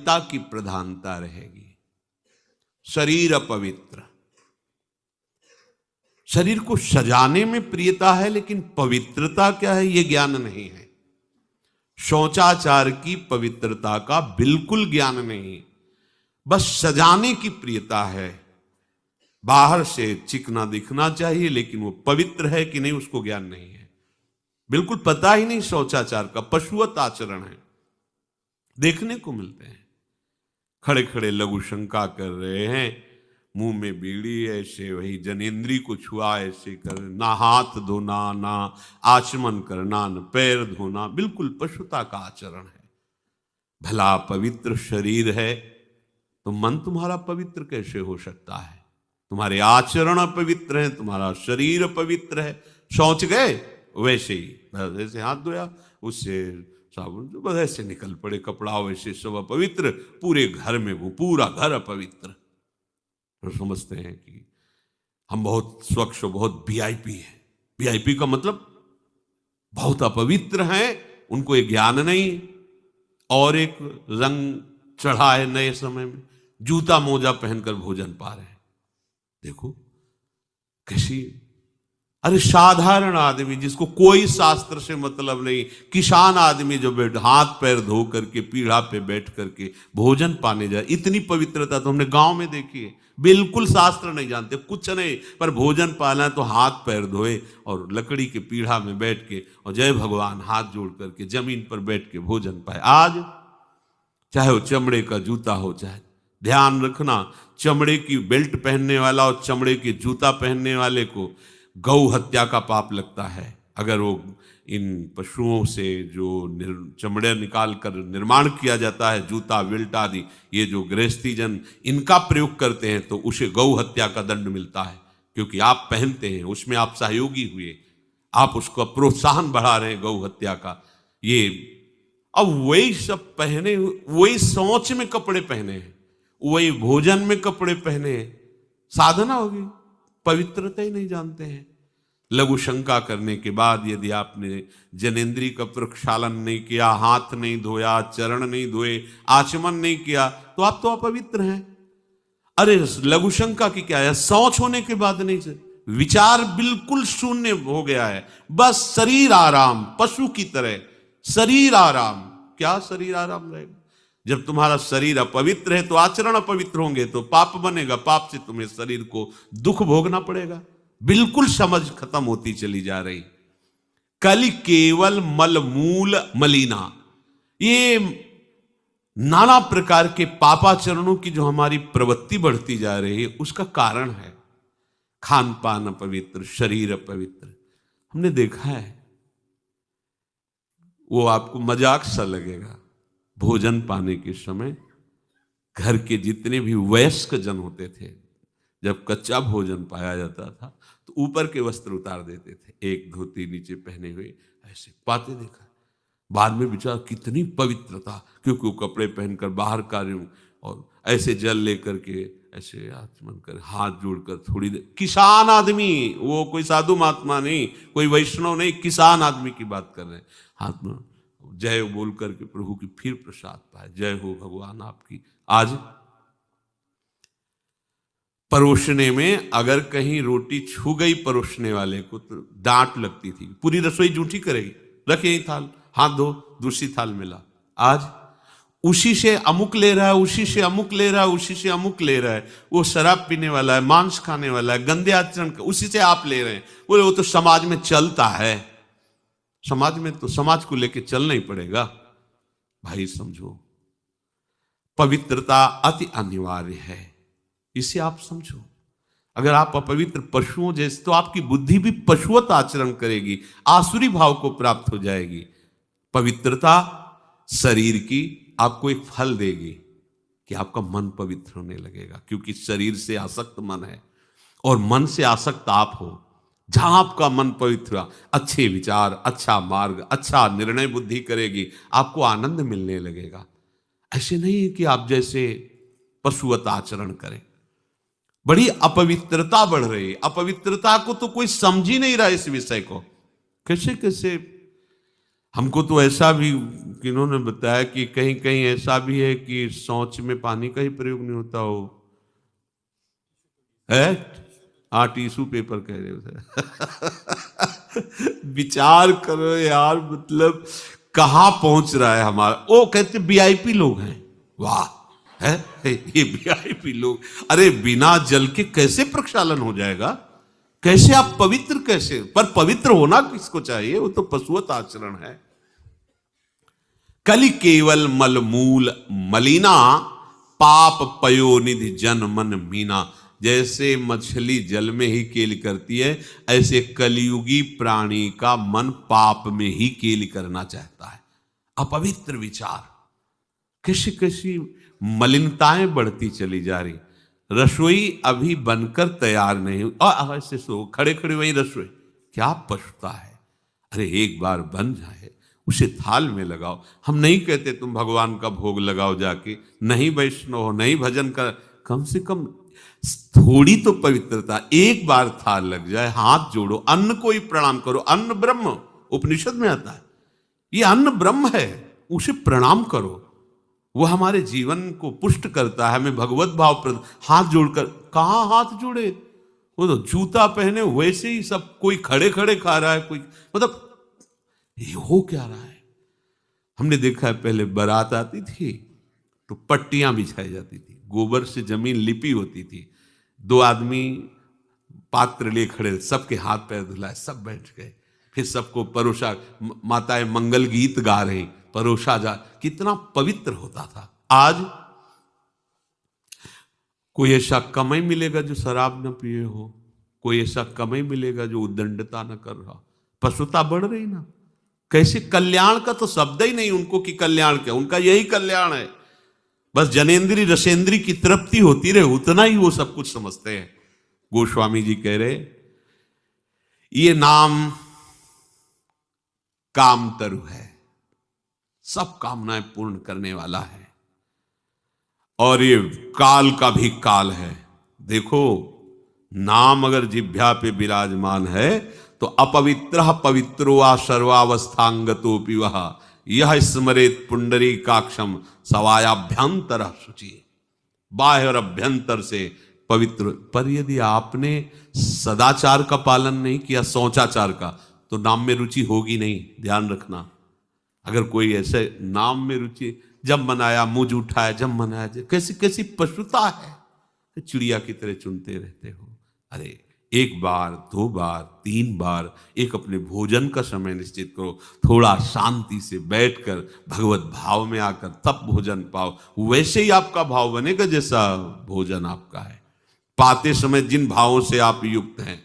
पवित्रता की प्रधानता रहेगी। शरीर अपवित्र, शरीर को सजाने में प्रियता है, लेकिन पवित्रता क्या है ये ज्ञान नहीं है। शौचाचार की पवित्रता का बिल्कुल ज्ञान नहीं, बस सजाने की प्रियता है। बाहर से चिकना दिखना चाहिए, लेकिन वो पवित्र है कि नहीं उसको ज्ञान नहीं है, बिल्कुल पता ही नहीं शौचाचार का। पशुवत आचरण है, देखने को मिलते हैं। खड़े खड़े लघु शंका कर रहे हैं, मुंह में बीड़ी, ऐसे वही जनेंद्री को छुआ ऐसे कर, ना हाथ धोना, ना आचमन करना, न पैर धोना, बिल्कुल पशुता का आचरण है। भला पवित्र शरीर है तो मन तुम्हारा पवित्र कैसे हो सकता है? तुम्हारे आचरण अपवित्र हैं, तुम्हारा शरीर अपवित्र है। शौच गए वैसे ही, जैसे हाथ धोया उससे साबुन बस ऐसे निकल पड़े, कपड़ा वैसे सब अपवित्र, पूरे घर में वो पूरा घर अपवित्र। तो समझते हैं कि हम बहुत स्वच्छ, बहुत वीआईपी हैं। वीआईपी का मतलब बहुत अपवित्र हैं, उनको ये ज्ञान नहीं। और एक रंग चढ़ा है नए समय में, जूता मोजा पहनकर भोजन पा रहे हैं। देखो कैसी, अरे साधारण आदमी जिसको कोई शास्त्र से मतलब नहीं, किसान आदमी जो बैठ हाथ पैर धो करके पीढ़ा पे बैठ करके भोजन पाने जाए, इतनी पवित्रता तो हमने गांव में देखी है। बिल्कुल शास्त्र नहीं जानते, कुछ नहीं, पर भोजन पाना है तो हाथ पैर धोए और लकड़ी के पीढ़ा में बैठ के और जय भगवान हाथ जोड़ करके जमीन पर बैठ के भोजन पाए। आज चाहे वो चमड़े का जूता हो, चाहे ध्यान रखना, चमड़े की बेल्ट पहनने वाला और चमड़े के जूता पहनने वाले को गौ हत्या का पाप लगता है। अगर वो इन पशुओं से जो चमड़े निकाल कर निर्माण किया जाता है, जूता बेल्ट आदि, ये जो गृहस्थी जन इनका प्रयोग करते हैं तो उसे गौ हत्या का दंड मिलता है, क्योंकि आप पहनते हैं, उसमें आप सहयोगी हुए, आप उसको प्रोत्साहन बढ़ा रहे हैं गौ हत्या का। ये अब वही सब पहने, वही सोच में कपड़े पहने हैं, वही भोजन में कपड़े पहने हैं, साधना होगी, पवित्रता ही नहीं जानते हैं। लघु शंका करने के बाद यदि आपने जनेंद्री का प्रक्षालन नहीं किया, हाथ नहीं धोया, चरण नहीं धोए, आचमन नहीं किया, तो आप तो अपवित्र हैं। अरे लघु शंका की क्या है, शौच होने के बाद नहीं से विचार बिल्कुल शून्य हो गया है, बस शरीर आराम, पशु की तरह शरीर आराम। क्या शरीर आराम रहेगा? जब तुम्हारा शरीर अपवित्र है तो आचरण अपवित्र होंगे, तो पाप बनेगा, पाप से तुम्हें शरीर को दुख भोगना पड़ेगा। बिल्कुल समझ खत्म होती चली जा रही। कल केवल मल मूल मलिना, ये नाना प्रकार के पापाचरणों की जो हमारी प्रवृत्ति बढ़ती जा रही है, उसका कारण है खान पान अपवित्र, शरीर अपवित्र। हमने देखा है, वो आपको मजाक सा लगेगा, भोजन पाने के समय घर के जितने भी वयस्क जन होते थे, जब कच्चा भोजन पाया जाता था तो ऊपर के वस्त्र उतार देते थे, एक धोती नीचे पहने हुए ऐसे पाते देखा। बाद में विचार कितनी पवित्रता, क्योंकि वो कपड़े पहनकर बाहर कार्य हूं और ऐसे जल लेकर के ऐसे आचमन कर हाथ जोड़कर थोड़ी देर, किसान आदमी, वो कोई साधु महात्मा नहीं, कोई वैष्णव नहीं, किसान आदमी की बात कर रहे हैं। हाथ में जय बोल करके प्रभु की फिर प्रसाद पाए, जय हो भगवान आपकी। आज परोसने में अगर कहीं रोटी छू गई परोसने वाले को तो डांट लगती थी, पूरी रसोई जूठी करेगी, रखे यही थाल, हाथ धो, दूसरी थाल मिला। आज उसी से अमुक ले रहा है, उसी से अमुक ले रहा है, उसी से अमुक ले रहा है, वो शराब पीने वाला है, मांस खाने वाला है, गंदे आचरण, उसी से आप ले रहे हैं। बोले वो तो समाज में चलता है, समाज में तो समाज को लेके चलना ही पड़ेगा। भाई समझो, पवित्रता अति अनिवार्य है, इसे आप समझो। अगर आप अपवित्र पशुओं जैसे, तो आपकी बुद्धि भी पशुवत आचरण करेगी, आसुरी भाव को प्राप्त हो जाएगी। पवित्रता शरीर की आपको एक फल देगी कि आपका मन पवित्र होने लगेगा, क्योंकि शरीर से आसक्त मन है और मन से आसक्त आप हो। जहां आपका मन पवित्र हुआ, अच्छे विचार, अच्छा मार्ग, अच्छा निर्णय बुद्धि करेगी, आपको आनंद मिलने लगेगा। ऐसे नहीं है कि आप जैसे पशुवत आचरण करें। बड़ी अपवित्रता बढ़ रही है, अपवित्रता को तो कोई समझ ही नहीं रहा इस विषय को। कैसे कैसे हमको तो ऐसा भी किन्होंने बताया कि कहीं कहीं ऐसा भी है कि शौच में पानी का ही प्रयोग नहीं होता हो है। हाँ, टिश्यू पेपर कह रहे हो। विचार करो यार, मतलब कहां पहुंच रहा है हमारा। वो कहते वीआईपी लोग हैं, वाह है ये वीआईपी लोग। अरे बिना जल के कैसे प्रक्षालन हो जाएगा, कैसे आप पवित्र कैसे। पर पवित्र होना किसको चाहिए, वो तो पशुवत आचरण है। कलि केवल मलमूल मलिना, पाप पयोनिधि जन मन मीना। जैसे मछली जल में ही केली करती है, ऐसे कलियुगी प्राणी का मन पाप में ही केली करना चाहता है। अपवित्र विचार, कैसी कैसी मलिनताएं बढ़ती चली जा रही। रसोई अभी बनकर तैयार नहीं हुई और ऐसे सो खड़े खड़े वही रसोई, क्या पछता है। अरे एक बार बन जाए उसे थाल में लगाओ। हम नहीं कहते तुम भगवान का भोग लगाओ जाके, नहीं वैष्णव हो, नहीं भजन कर, कम से कम थोड़ी तो पवित्रता। एक बार थाल लग जाए, हाथ जोड़ो, अन्न को ही प्रणाम करो। अन्न ब्रह्म उपनिषद में आता है, ये अन्न ब्रह्म है, उसे प्रणाम करो। वो हमारे जीवन को पुष्ट करता है, हमें भगवत भाव। हाथ जोड़कर कहां हाथ जोड़े, वो तो जूता पहने वैसे ही सब, कोई खड़े खड़े खा रहा है, कोई मतलब ये हो क्या रहा है। हमने देखा है पहले बारात आती थी तो पट्टियां बिछाई जाती थी, गोबर से जमीन लिपी होती थी, दो आदमी पात्र लिए खड़े, सबके हाथ पैर धुलाए, सब बैठ गए, फिर सबको परोसा, माताएं मंगल गीत गा रही, परोसा जा, कितना पवित्र होता था। आज कोई ऐसा कम ही मिलेगा जो शराब न पिए हो, कोई ऐसा कम ही मिलेगा जो उद्दंडता न कर रहा। पशुता बढ़ रही ना, कैसे कल्याण का तो शब्द ही नहीं उनको कि कल्याण क्या, उनका यही कल्याण है, बस जनेन्द्री रसेंद्री की तृप्ति होती रहे, उतना ही वो सब कुछ समझते हैं। गोस्वामी जी कह रहे ये नाम काम तरु है, सब कामनाएं पूर्ण करने वाला है, और ये काल का भी काल है। देखो नाम अगर जिह्वा पे विराजमान है तो अपवित्र पवित्रो वा सर्वावस्थांगतोपि वह यह स्मरेत पुंडरीकाक्षम सवायाभ्यंतर शुचि। बाह्य और अभ्यंतर से पवित्र। पर यदि आपने सदाचार का पालन नहीं किया, शौचाचार का, तो नाम में रुचि होगी नहीं, ध्यान रखना। अगर कोई ऐसे नाम में रुचि, जब मनाया मुझ उठाया, जब मनाया, कैसी कैसी पशुता है, चिड़िया की तरह चुनते रहते हो। अरे एक बार, दो बार, तीन बार एक अपने भोजन का समय निश्चित करो, थोड़ा शांति से बैठकर भगवत भाव में आकर तब भोजन पाओ, वैसे ही आपका भाव बनेगा जैसा भोजन आपका है। पाते समय जिन भावों से आप युक्त हैं,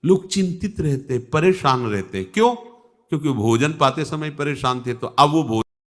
लोग चिंतित रहते, परेशान रहते, क्यों? क्योंकि भोजन पाते समय परेशान थे, तो अब वो भोजन